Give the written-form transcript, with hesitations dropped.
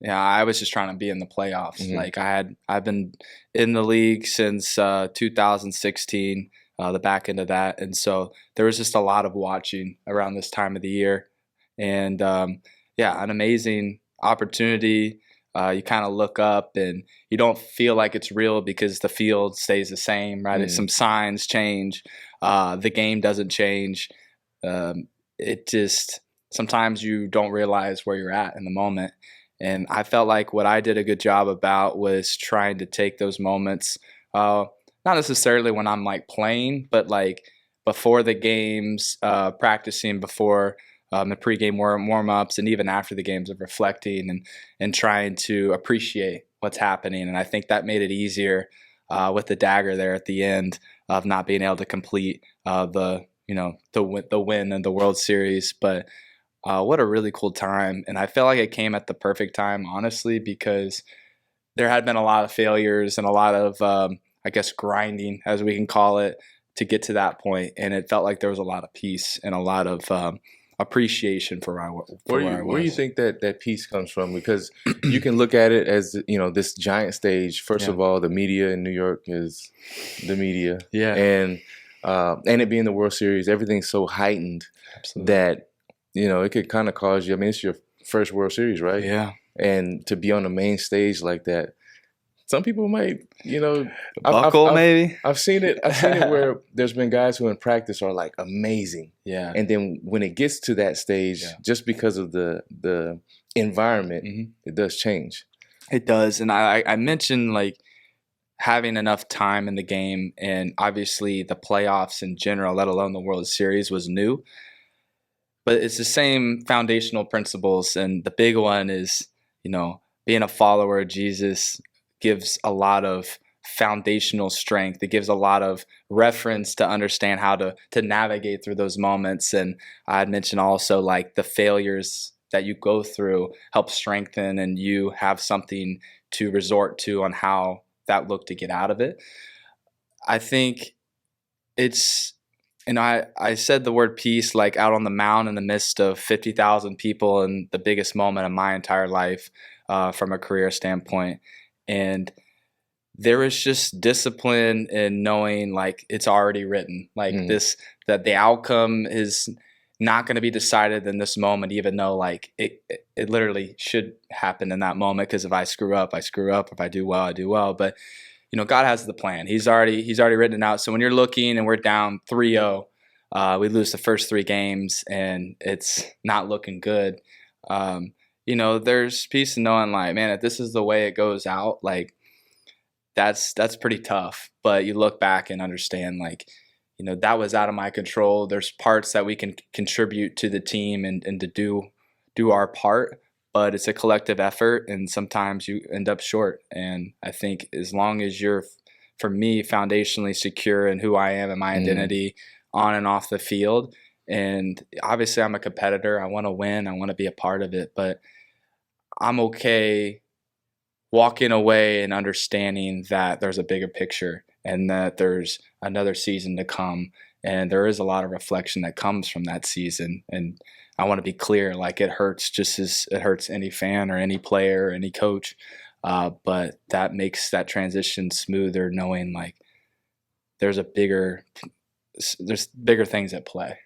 Yeah, I was just trying to be in the playoffs. Hmm. Like I've been in the league since 2016, the back end of that, and so there was just a lot of watching around this time of the year, and yeah, an amazing opportunity. You kind of look up and you don't feel like it's real because the field stays the same, right? Some Hmm. signs change, the game doesn't change. It just sometimes you don't realize where you're at in the moment. And I felt like what I did a good job about was trying to take those moments, uh, not necessarily when I'm like playing, but like before the games, practicing before the pregame warm ups, and even after the games of reflecting and trying to appreciate what's happening. And I think that made it easier with the dagger there at the end of not being able to complete the win in the World Series, but what a really cool time. And I felt like it came at the perfect time, honestly, because there had been a lot of failures and a lot of, I guess, grinding, as we can call it, to get to that point. And it felt like there was a lot of peace and a lot of appreciation for where I Where you was. think that piece comes from? Because you can look at it as, this giant stage. First Yeah. of all, the media in New York is the media, Yeah, and it being the World Series, everything's so heightened absolutely. that it could kind of cause you. I mean, it's your first World Series, right? Yeah. And to be on the main stage like that, some people might, I've I've Buckle, I've, maybe? I've seen it. I've seen it where there's been guys who in practice are like amazing, Yeah. and then when it gets to that stage, Yeah. just because of the environment, Hmm. it does change. It does. And I mentioned like having enough time in the game, and obviously the playoffs in general, let alone the World Series, was new. But it's the same foundational principles, and the big one is, being a follower of Jesus gives a lot of foundational strength. It gives a lot of reference to understand how to navigate through those moments. And I'd mentioned also like the failures that you go through help strengthen, and you have something to resort to on how that looked to get out of it. I think it's I said the word peace like out on the mound in the midst of 50,000 people and the biggest moment of my entire life, from a career standpoint. And there was just discipline in knowing like it's already written, like Mm. this, that the outcome is not going to be decided in this moment, even though like it literally should happen in that moment. Because if I screw up, I screw up. If I do well, I do well. But God has the plan. He's already written it out. So when you're looking and we're down 3-0, we lose the first three games and it's not looking good. There's peace in knowing like, man, if this is the way it goes out, like that's pretty tough. But you look back and understand like, that was out of my control. There's parts that we can contribute to the team and to do our part, but it's a collective effort and sometimes you end up short. And I think as long as you're, for me, foundationally secure in who I am and my Mm. identity on and off the field, and obviously I'm a competitor, I want to win, I want to be a part of it, but I'm okay walking away and understanding that there's a bigger picture and that there's another season to come, and there is a lot of reflection that comes from that season. And I want to be clear, like it hurts just as it hurts any fan or any player or any coach, but that makes that transition smoother, knowing like there's a bigger there's bigger things at play.